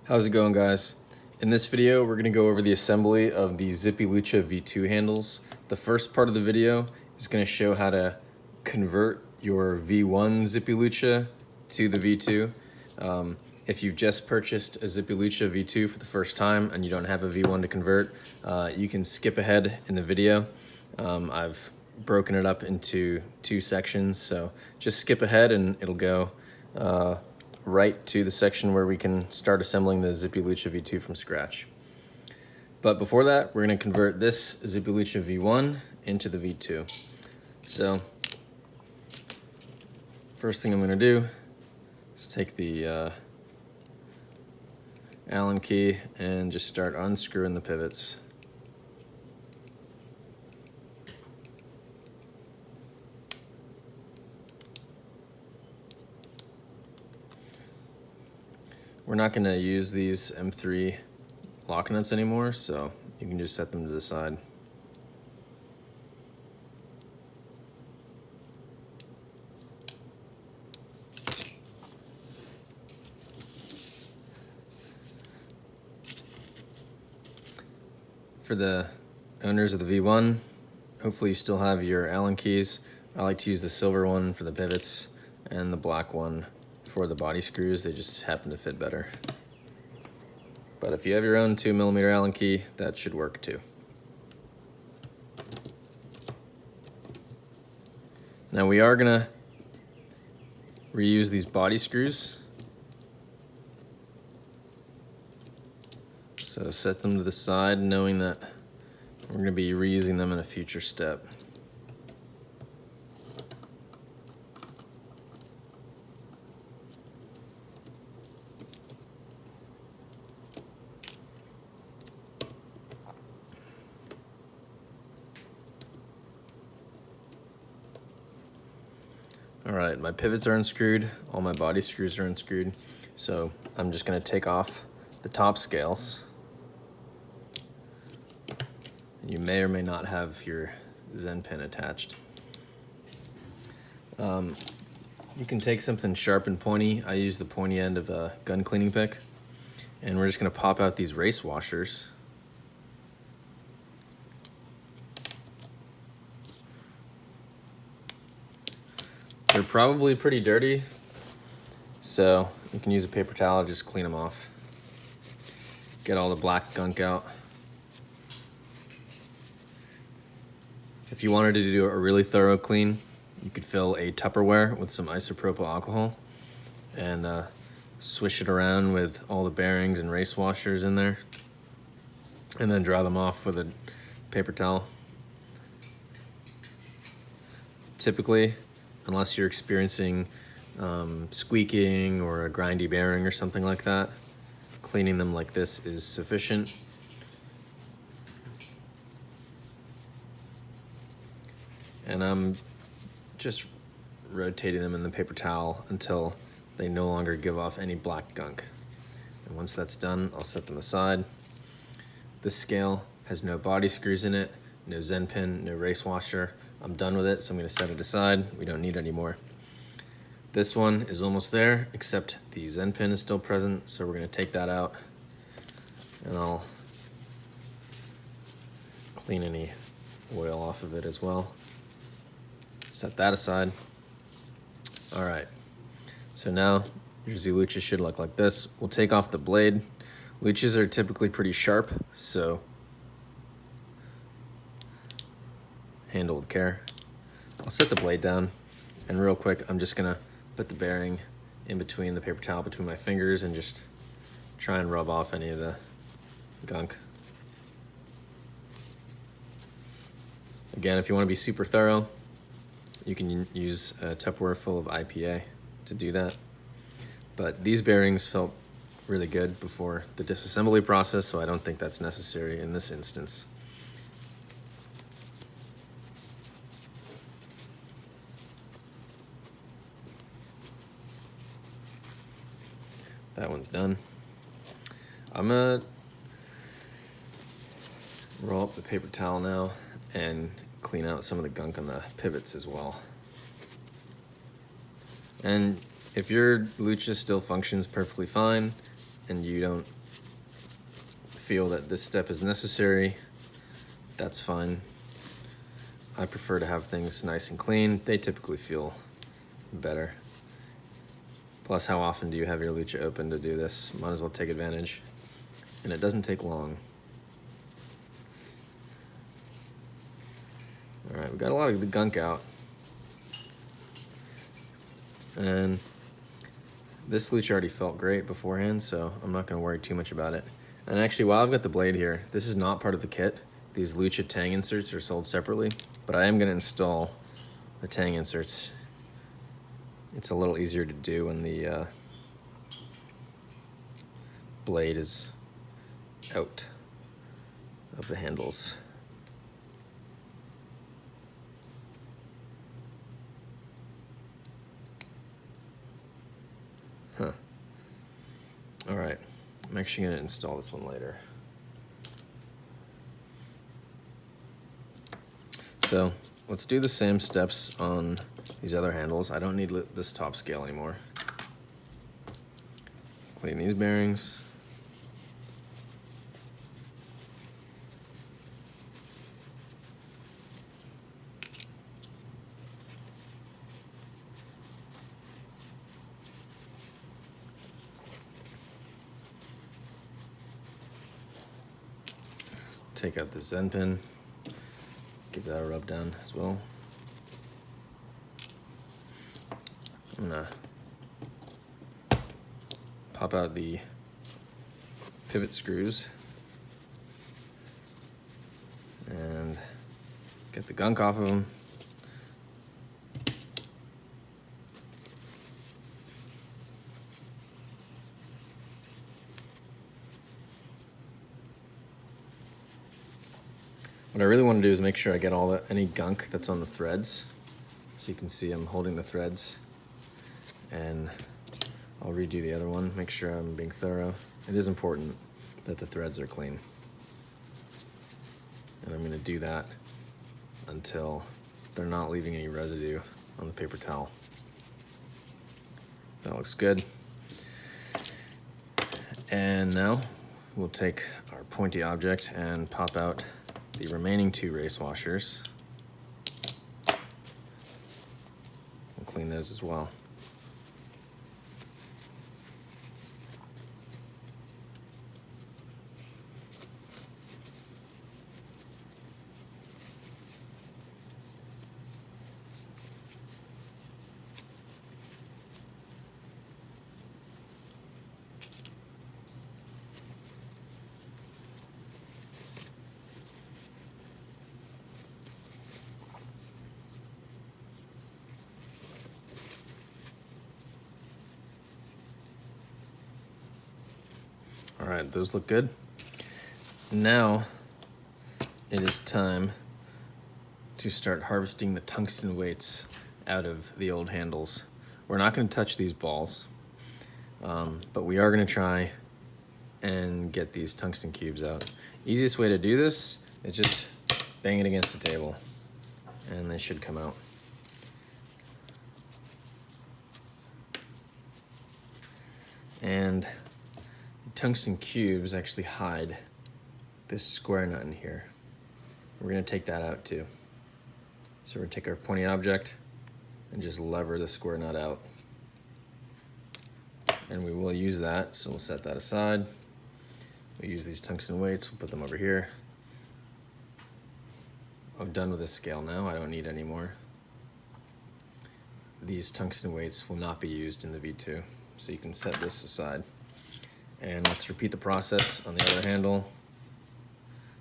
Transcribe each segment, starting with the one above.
How's it going, guys? In this video, we're going to go over the assembly of the ZippyLucha V2 handles. The first part of the video is going to show how to convert your V1 ZippyLucha to the V2. If you've just purchased a ZippyLucha V2 for the first time and you don't have a V1 to convert, you can skip ahead in the video. I've broken it up into two sections, so just skip ahead and it'll go right to the section where we can start assembling the ZippyLucha V2 from scratch. But before that, we're going to convert this ZippyLucha V1 into the V2. So first thing I'm going to do is take the Allen key and just start unscrewing the pivots. We're not going to use these M3 lock nuts anymore, so you can just set them to the side. For the owners of the V1, hopefully you still have your Allen keys. I like to use the silver one for the pivots and the black one for the body screws. They just happen to fit better. But if you have your own 2mm Allen key, that should work too. Now we are gonna reuse these body screws. So set them to the side, knowing that we're gonna be reusing them in a future step. All right, my pivots are unscrewed, all my body screws are unscrewed, so I'm just gonna take off the top scales. You may or may not have your Zen pin attached. You can take something sharp and pointy. I use the pointy end of a gun cleaning pick, and we're just gonna pop out these race washers. They're probably pretty dirty, so you can use a paper towel to just clean them off. Get all the black gunk out. If you wanted to do a really thorough clean, you could fill a Tupperware with some isopropyl alcohol and swish it around with all the bearings and race washers in there, and then dry them off with a paper towel. Typically, unless you're experiencing squeaking or a grindy bearing or something like that, cleaning them like this is sufficient. And I'm just rotating them in the paper towel until they no longer give off any black gunk. And once that's done, I'll set them aside. This scale has no body screws in it, no Zen pin, no race washer. I'm done with it, so I'm gonna set it aside. We don't need it anymore. This one is almost there, except the Zen pin is still present, so we're gonna take that out, and I'll clean any oil off of it as well. Set that aside. All right, so now your ZLucha should look like this. We'll take off the blade. Luchas are typically pretty sharp, so handle with care. I'll set the blade down, and real quick, I'm just gonna put the bearing in between the paper towel between my fingers and just try and rub off any of the gunk. Again, if you want to be super thorough, you can use a Tupperware full of IPA to do that. But these bearings felt really good before the disassembly process, so I don't think that's necessary in this instance. That one's done. I'm gonna roll up the paper towel now and clean out some of the gunk on the pivots as well. And if your Lucha still functions perfectly fine and you don't feel that this step is necessary, that's fine. I prefer to have things nice and clean. They typically feel better. Plus, how often do you have your lucha open to do this? Might as well take advantage. And it doesn't take long. All right, we got a lot of the gunk out. And this lucha already felt great beforehand, so I'm not gonna worry too much about it. And actually, while I've got the blade here, this is not part of the kit. These lucha tang inserts are sold separately, but I am gonna install the tang inserts. It's a little easier to do when the blade is out of the handles. Huh. All right, I'm actually gonna install this one later. So let's do the same steps on these other handles. I don't need this top scale anymore. Clean these bearings. Take out the Zen pin, give that a rub down as well. I'm gonna pop out the pivot screws and get the gunk off of them. What I really want to do is make sure I get any gunk that's on the threads. So you can see I'm holding the threads, and I'll redo the other one, make sure I'm being thorough. It is important that the threads are clean. And I'm gonna do that until they're not leaving any residue on the paper towel. That looks good. And now we'll take our pointy object and pop out the remaining 2 race washers. We'll clean those as well. All right, those look good. Now it is time to start harvesting the tungsten weights out of the old handles. We're not gonna touch these balls, but we are gonna try and get these tungsten cubes out. Easiest way to do this is just bang it against the table and they should come out. And tungsten cubes actually hide this square nut in here. We're gonna take that out too. So we're gonna take our pointy object and just lever the square nut out. And we will use that, so we'll set that aside. We'll use these tungsten weights, we'll put them over here. I'm done with this scale now, I don't need any more. These tungsten weights will not be used in the V2, so you can set this aside. And let's repeat the process on the other handle.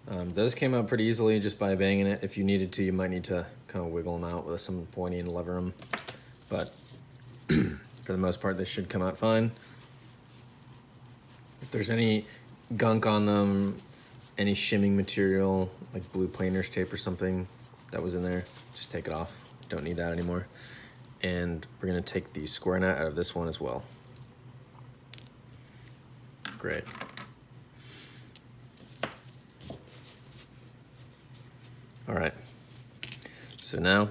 Those came out pretty easily just by banging it. If you needed to, you might need to kind of wiggle them out with some pointy and lever them. But for the most part, they should come out fine. If there's any gunk on them, any shimming material, like blue planer's tape or something that was in there, just take it off. Don't need that anymore. And we're gonna take the square nut out of this one as well. Great. All right, so now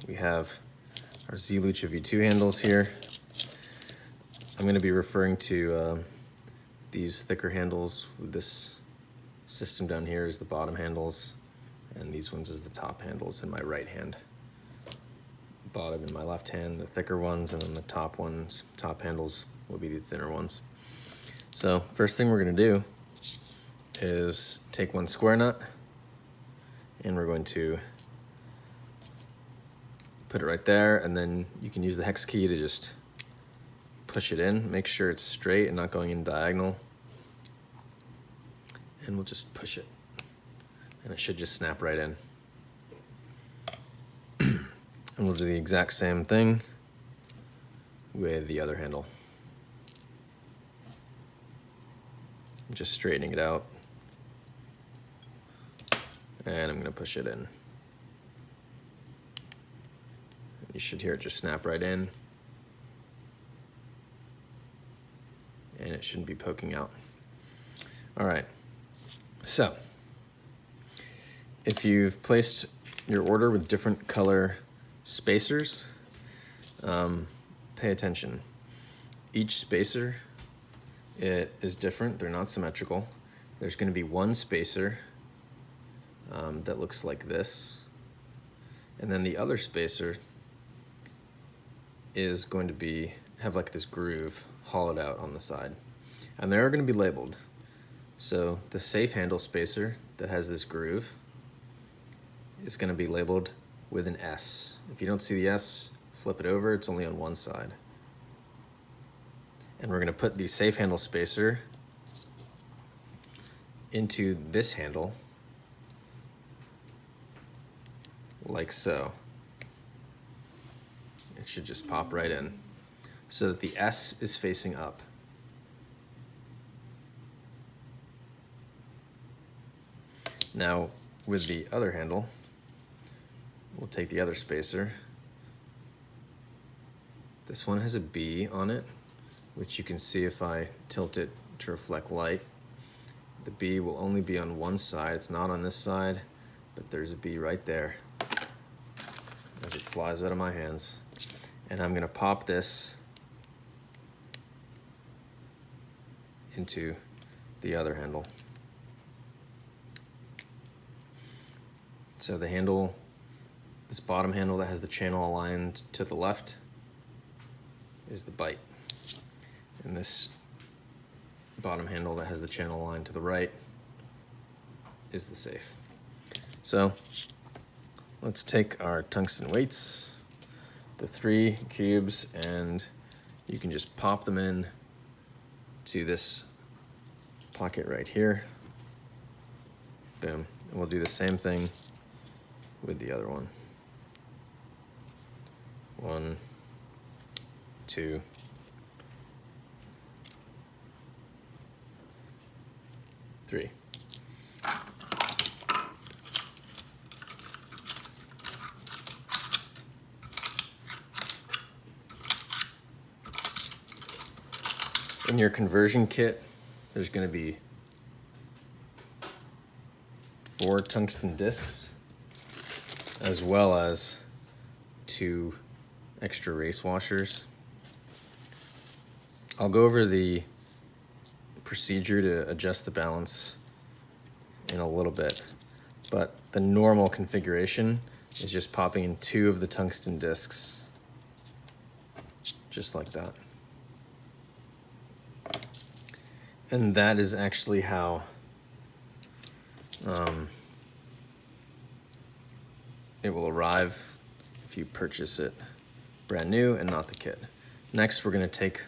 we have our ZLucha V2 handles here. I'm gonna be referring to these thicker handles with this system down here is the bottom handles, and these ones is the top handles in my right hand. Bottom in my left hand, the thicker ones, and then the top ones, top handles will be the thinner ones. So first thing we're gonna do is take one square nut, and we're going to put it right there, and then you can use the hex key to just push it in. Make sure it's straight and not going in diagonal. And we'll just push it. And it should just snap right in. And we'll do the exact same thing with the other handle. Just straightening it out. And I'm gonna push it in. You should hear it just snap right in. And it shouldn't be poking out. All right, so if you've placed your order with different color spacers, pay attention. Each spacer is different, they're not symmetrical. There's gonna be one spacer that looks like this, and then the other spacer is going to have like this groove hollowed out on the side, and they're going to be labeled. So the safe handle spacer that has this groove is going to be labeled with an S. If you don't see the S, flip it over, it's only on one side. And we're going to put the safe handle spacer into this handle like so. It should just pop right in so that the S is facing up. Now with the other handle, we'll take the other spacer. This one has a B on it, which you can see if I tilt it to reflect light. The B will only be on one side, it's not on this side, but there's a B right there as it flies out of my hands. And I'm gonna pop this into the other handle. So the handle, this bottom handle that has the channel aligned to the left is the bite. And this bottom handle that has the channel aligned to the right is the safe. So let's take our tungsten weights, the 3 cubes, and you can just pop them in to this pocket right here. Boom. And we'll do the same thing with the other one. 1, 2, 3. In your conversion kit, there's going to be 4 tungsten discs, as well as 2 extra race washers. I'll go over the procedure to adjust the balance in a little bit, but the normal configuration is just popping in 2 of the tungsten discs, just like that. And that is actually how it will arrive if you purchase it brand new and not the kit. Next, we're gonna take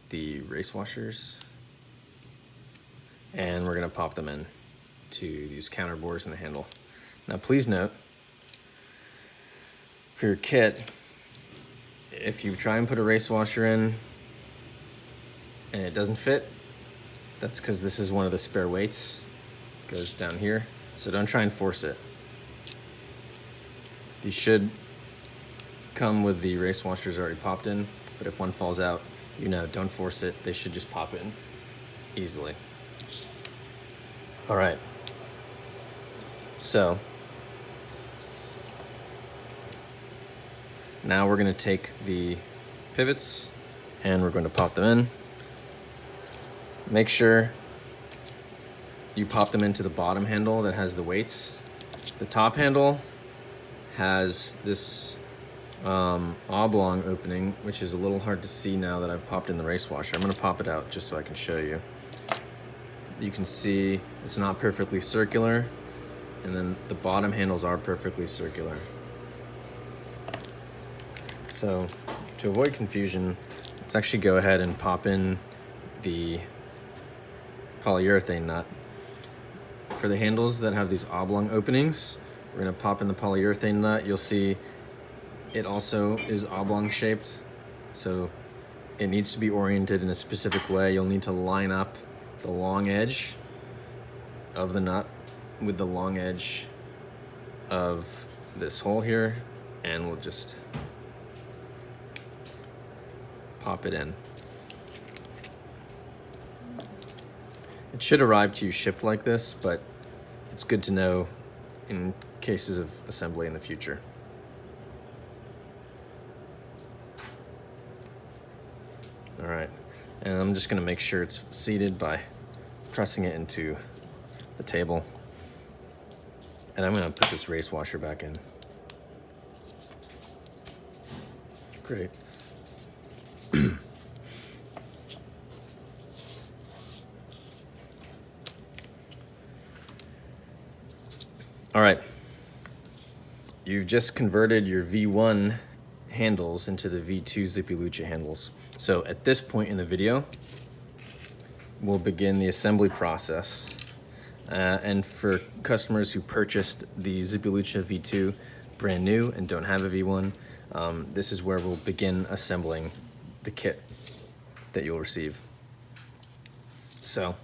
the race washers and we're gonna pop them in to these counter bores in the handle. Now please note, for your kit, if you try and put a race washer in and it doesn't fit, that's because this is one of the spare weights. It goes down here, so don't try and force it. These should come with the race washers already popped in, but if one falls out, don't force it. They should just pop in easily. All right, so now we're gonna take the pivots and we're going to pop them in. make sure you pop them into the bottom handle that has the weights. The top handle has this oblong opening, which is a little hard to see now that I've popped in the race washer. I'm gonna pop it out just so I can show you. You can see it's not perfectly circular, and then the bottom handles are perfectly circular. So to avoid confusion, let's actually go ahead and pop in the polyurethane nut. For the handles that have these oblong openings, we're gonna pop in the polyurethane nut. You'll see it also is oblong shaped, so it needs to be oriented in a specific way. You'll need to line up the long edge of the nut with the long edge of this hole here, and we'll just pop it in. It should arrive to you shipped like this, but it's good to know in cases of assembly in the future. All right, and I'm just gonna make sure it's seated by pressing it into the table. And I'm gonna put this race washer back in. Great. All right, you've just converted your V1 handles into the V2 ZippyLucha handles. So at this point in the video, we'll begin the assembly process. And for customers who purchased the ZippyLucha V2 brand new and don't have a V1, this is where we'll begin assembling the kit that you'll receive. So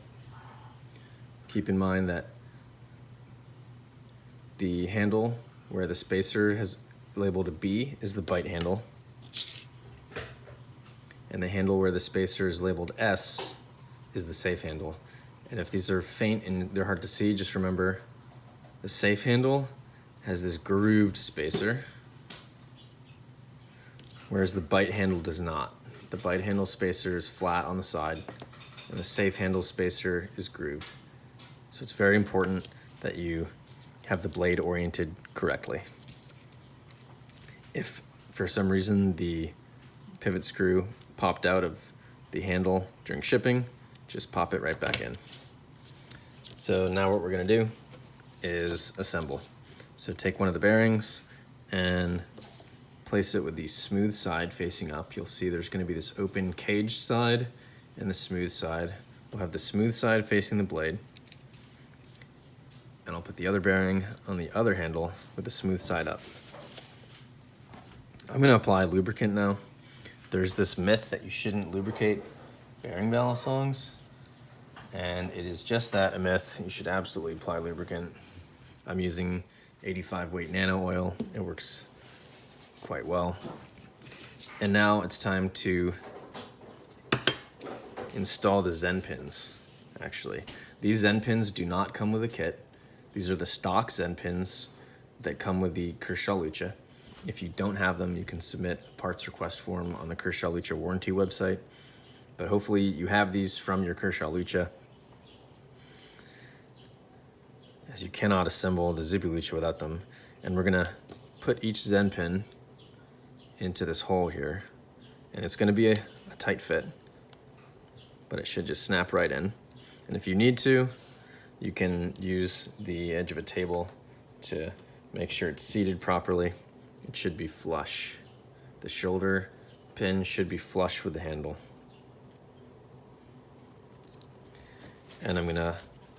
keep in mind that the handle where the spacer has labeled a B is the bite handle, and the handle where the spacer is labeled S is the safe handle. And if these are faint and they're hard to see, just remember the safe handle has this grooved spacer, whereas the bite handle does not. The bite handle spacer is flat on the side, and the safe handle spacer is grooved. So it's very important that you have the blade oriented correctly. If for some reason the pivot screw popped out of the handle during shipping, just pop it right back in. So now what we're gonna do is assemble. So take one of the bearings and place it with the smooth side facing up. You'll see there's gonna be this open caged side and the smooth side. We'll have the smooth side facing the blade, and I'll put the other bearing on the other handle with the smooth side up. I'm gonna apply lubricant now. There's this myth that you shouldn't lubricate bearing balisongs, and it is just that, a myth. You should absolutely apply lubricant. I'm using 85 weight nano oil. It works quite well. And now it's time to install the Zen pins, actually. These Zen pins do not come with a kit. These are the stock Zen pins that come with the Kershaw Lucha. If you don't have them, you can submit a parts request form on the Kershaw Lucha warranty website. But hopefully you have these from your Kershaw Lucha, as you cannot assemble the ZippyLucha without them. And we're gonna put each Zen pin into this hole here. And it's gonna be a tight fit, but it should just snap right in. And if you need to, you can use the edge of a table to make sure it's seated properly. It should be flush. The shoulder pin should be flush with the handle. And I'm gonna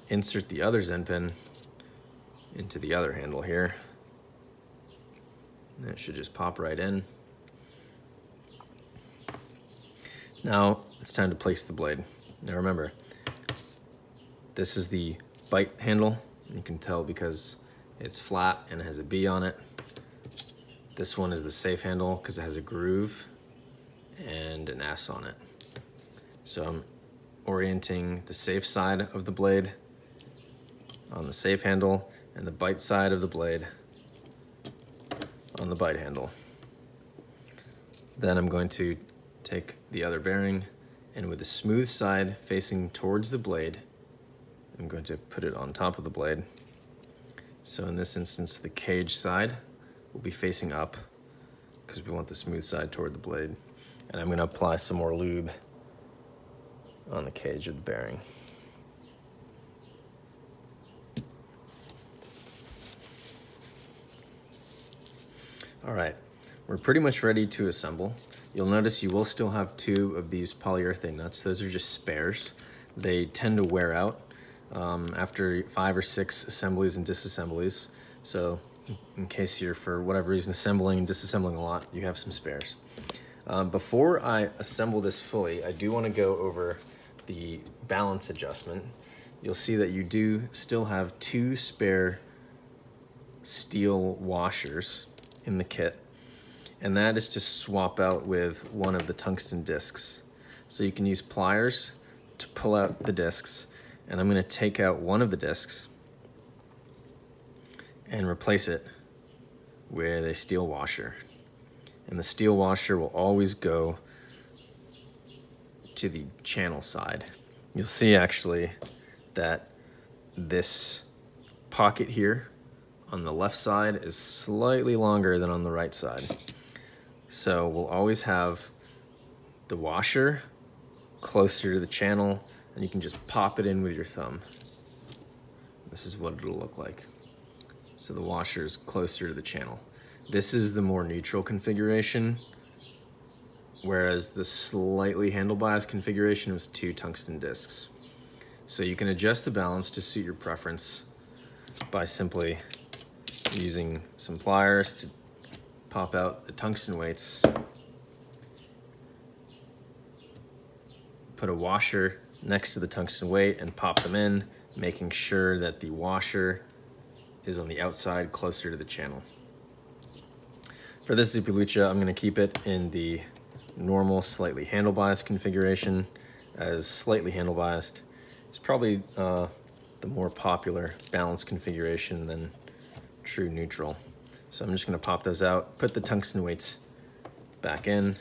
insert the other Zen pin into the other handle here. And it should just pop right in. Now it's time to place the blade. Now remember, this is the bite handle. You can tell because it's flat and it has a B on it. This one is the safe handle because it has a groove and an S on it. So I'm orienting the safe side of the blade on the safe handle and the bite side of the blade on the bite handle. Then I'm going to take the other bearing and with the smooth side facing towards the blade, I'm going to put it on top of the blade. So in this instance, the cage side will be facing up because we want the smooth side toward the blade. And I'm going to apply some more lube on the cage of the bearing. All right, we're pretty much ready to assemble. You'll notice you will still have 2 of these polyurethane nuts. Those are just spares. They tend to wear out after 5 or 6 assemblies and disassemblies. So in case you're, for whatever reason, assembling and disassembling a lot, you have some spares. Before I assemble this fully, I do want to go over the balance adjustment. You'll see that you do still have 2 spare steel washers in the kit, and that is to swap out with one of the tungsten discs. So you can use pliers to pull out the discs, and I'm going to take out one of the discs and replace it with a steel washer. And the steel washer will always go to the channel side. You'll see actually that this pocket here on the left side is slightly longer than on the right side. So we'll always have the washer closer to the channel, and you can just pop it in with your thumb. This is what it'll look like. So the washer is closer to the channel. This is the more neutral configuration, whereas the slightly handle bias configuration was 2 tungsten discs. So you can adjust the balance to suit your preference by simply using some pliers to pop out the tungsten weights, put a washer next to the tungsten weight and pop them in, making sure that the washer is on the outside closer to the channel. For this ZippyLucha, I'm going to keep it in the normal slightly handle bias configuration, as slightly handle biased is probably the more popular balance configuration than true neutral. So I'm just going to pop those out, put the tungsten weights back in,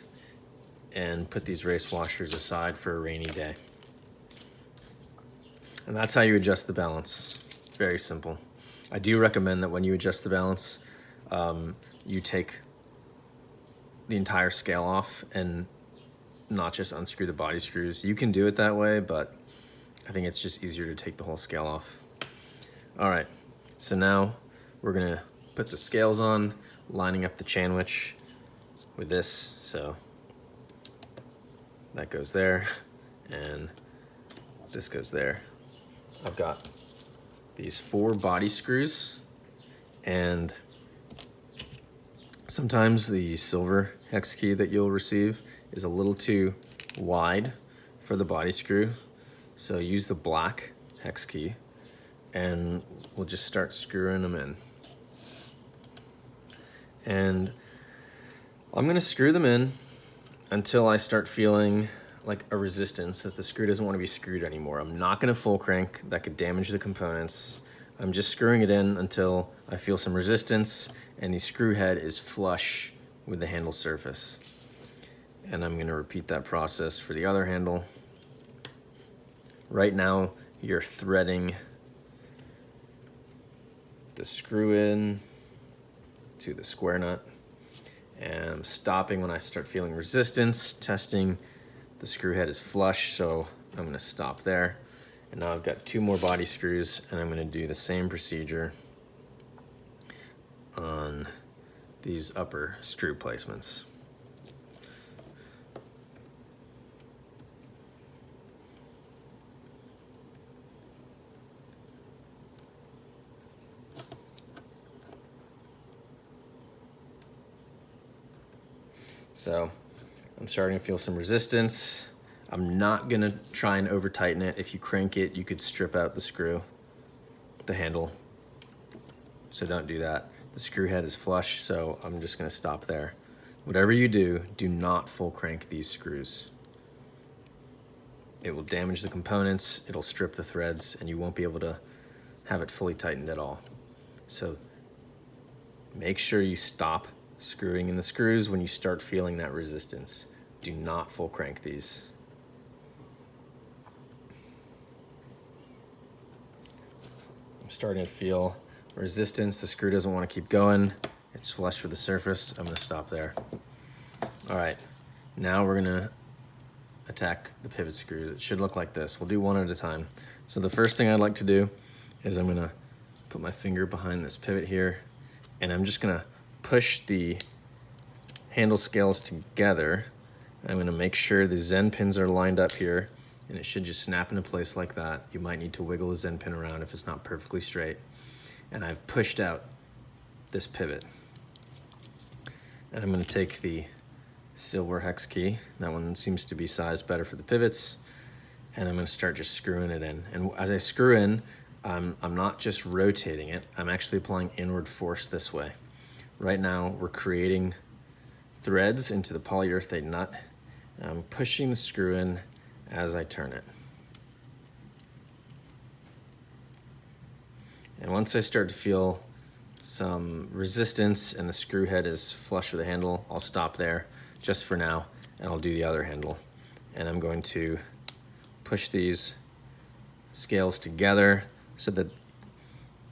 and put these race washers aside for a rainy day. And that's how you adjust the balance. Very simple. I do recommend that when you adjust the balance, you take the entire scale off and not just unscrew the body screws. You can do it that way, but I think it's just easier to take the whole scale off. All right, so now we're gonna put the scales on, lining up the chanwich with this. So that goes there, and this goes there. I've got these 4 body screws, and sometimes the silver hex key that you'll receive is a little too wide for the body screw. So use the black hex key, and we'll just start screwing them in. And I'm gonna screw them in until I start feeling like a resistance that the screw doesn't want to be screwed anymore. I'm not gonna full crank, that could damage the components. I'm just screwing it in until I feel some resistance and the screw head is flush with the handle surface. And I'm gonna repeat that process for the other handle. Right now, you're threading the screw in to the square nut, and I'm stopping when I start feeling resistance, testing the screw head is flush, so I'm gonna stop there. And now I've got 2 more body screws, and I'm gonna do the same procedure on these upper screw placements. So I'm starting to feel some resistance. I'm not gonna try and over tighten it. If you crank it, you could strip out the screw, the handle. So don't do that. The screw head is flush, so I'm just gonna stop there. Whatever you do, do not full crank these screws. It will damage the components, it'll strip the threads, and you won't be able to have it fully tightened at all. So make sure you stop screwing in the screws when you start feeling that resistance. Do not full crank these. I'm starting to feel resistance. The screw doesn't want to keep going. It's flush with the surface. I'm gonna stop there. All right, now we're gonna attack the pivot screws. It should look like this. We'll do one at a time. So the first thing I'd like to do is I'm gonna put my finger behind this pivot here, and I'm just gonna push the handle scales together. I'm gonna make sure the Zen pins are lined up here, and it should just snap into place like that. You might need to wiggle the Zen pin around if it's not perfectly straight. And I've pushed out this pivot. And I'm gonna take the silver hex key. That one seems to be sized better for the pivots. And I'm gonna start just screwing it in. And as I screw in, I'm not just rotating it, I'm actually applying inward force this way. Right now, we're creating threads into the polyurethane nut. I'm pushing the screw in as I turn it. And once I start to feel some resistance and the screw head is flush with the handle, I'll stop there just for now, and I'll do the other handle. And I'm going to push these scales together so that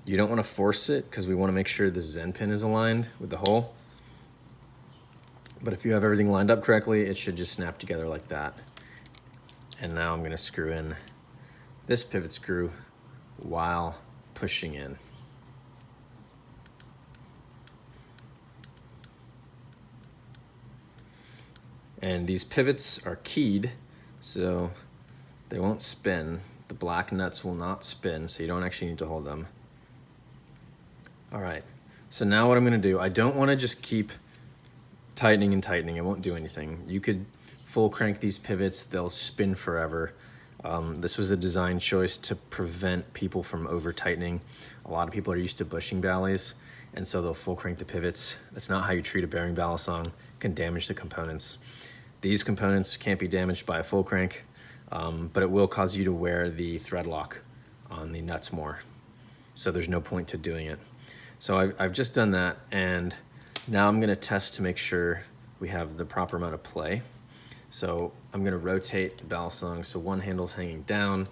you don't want to force it, because we want to make sure the Zen pin is aligned with the hole. But if you have everything lined up correctly, it should just snap together like that. And now I'm going to screw in this pivot screw while pushing in. And these pivots are keyed, so they won't spin. The black nuts will not spin, so you don't actually need to hold them. All right, so now what I'm gonna do, I don't wanna just keep tightening and tightening. It won't do anything. You could full crank these pivots, they'll spin forever. This was a design choice to prevent people from over tightening. A lot of people are used to bushing ballys, and so they'll full crank the pivots. That's not how you treat a bearing balisong. It can damage the components. These components can't be damaged by a full crank, but it will cause you to wear the thread lock on the nuts more. So there's no point to doing it. So I've just done that, and now I'm gonna test to make sure we have the proper amount of play. So I'm gonna rotate the balisong so one handle's hanging down.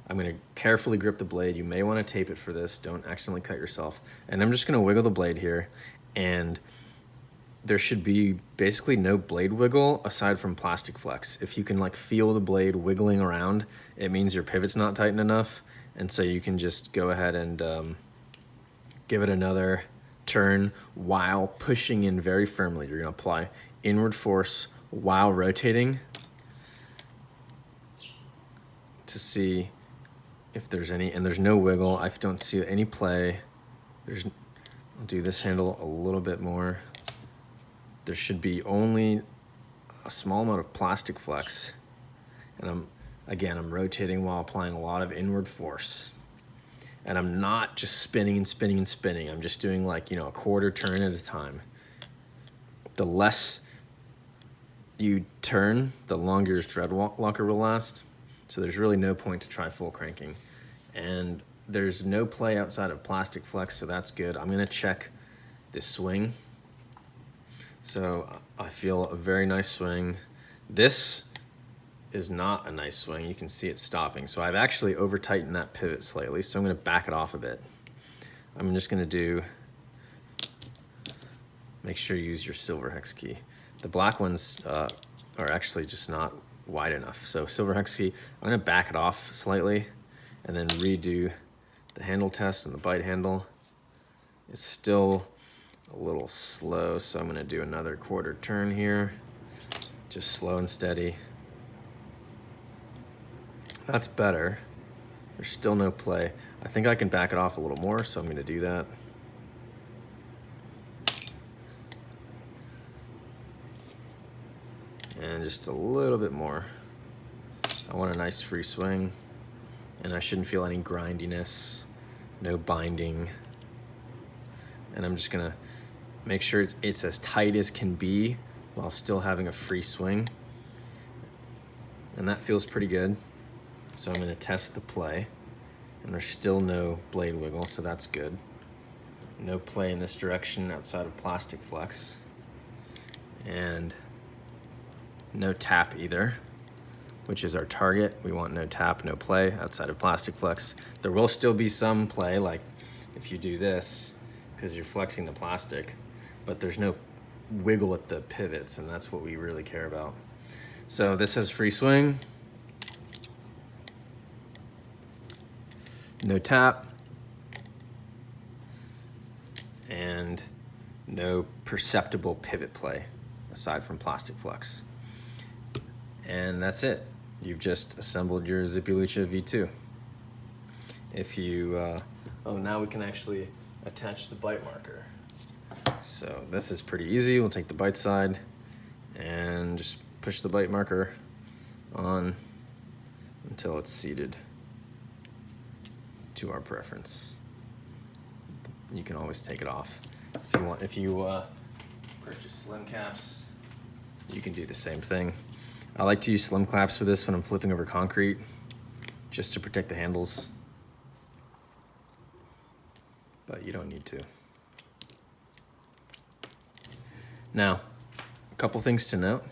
I'm gonna carefully grip the blade. You may wanna tape it for this, don't accidentally cut yourself. And I'm just gonna wiggle the blade here, and there should be basically no blade wiggle aside from plastic flex. If you can like feel the blade wiggling around, it means your pivot's not tightened enough. And so you can just go ahead and give it another turn while pushing in very firmly. You're gonna apply inward force while rotating to see if there's any, and there's no wiggle. I don't see any play. I'll do this handle a little bit more. There should be only a small amount of plastic flex. And I'm rotating while applying a lot of inward force. And I'm not just spinning and spinning and spinning. I'm just doing like, a quarter turn at a time. The less you turn, the longer your thread locker will last. So there's really no point to try full cranking. And there's no play outside of plastic flex, so that's good. I'm gonna check this swing. So I feel a very nice swing. This is not a nice swing. You can see it stopping. So I've actually over tightened that pivot slightly, so I'm gonna back it off a bit. I'm just gonna make sure you use your silver hex key. The black ones are actually just not wide enough. So silver hex key, I'm gonna back it off slightly and then redo the handle test and the bite handle. It's still a little slow, so I'm gonna do another quarter turn here. Just slow and steady. That's better. There's still no play. I think I can back it off a little more, so I'm gonna do that. And just a little bit more. I want a nice free swing, and I shouldn't feel any grindiness, no binding. And I'm just gonna make sure it's as tight as can be while still having a free swing. And that feels pretty good. So I'm gonna test the play, and there's still no blade wiggle, so that's good. No play in this direction outside of plastic flex. And no tap either. which is our target. We want no tap, no play outside of plastic flex. There will still be some play, like if you do this, because you're flexing the plastic, but there's no wiggle at the pivots, and that's what we really care about. So this has free swing, no tap, and no perceptible pivot play aside from plastic flex. And that's it. You've just assembled your ZippyLucha V2. If you, oh, now we can actually attach the bite marker. So this is pretty easy. We'll take the bite side and just push the bite marker on until it's seated to our preference. You can always take it off. If you purchase slim caps, you can do the same thing. I like to use slim caps for this when I'm flipping over concrete, just to protect the handles, but you don't need to. Now, a couple things to note.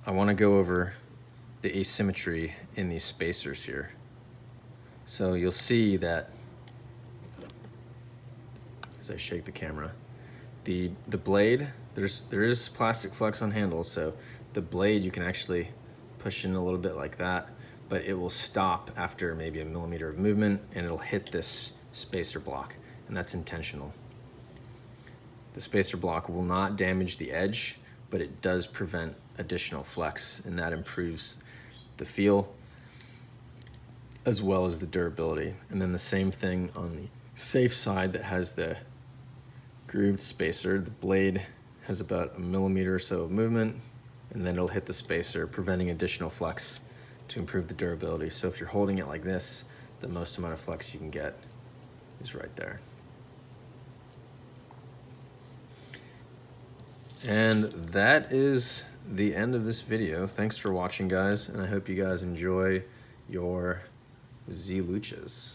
I want to go over the asymmetry in these spacers here. So you'll see that as I shake the camera, the blade, there is plastic flex on handles, so the blade you can actually push in a little bit like that, but it will stop after maybe a millimeter of movement and it'll hit this spacer block, and that's intentional. The spacer block will not damage the edge, but it does prevent additional flex, and that improves the feel as well as the durability. And then the same thing on the safe side that has the grooved spacer. The blade has about a millimeter or so of movement, and then it'll hit the spacer, preventing additional flex to improve the durability. So if you're holding it like this, the most amount of flex you can get is right there. And that is the end of this video. Thanks for watching, guys, and I hope you guys enjoy your ZLuchas.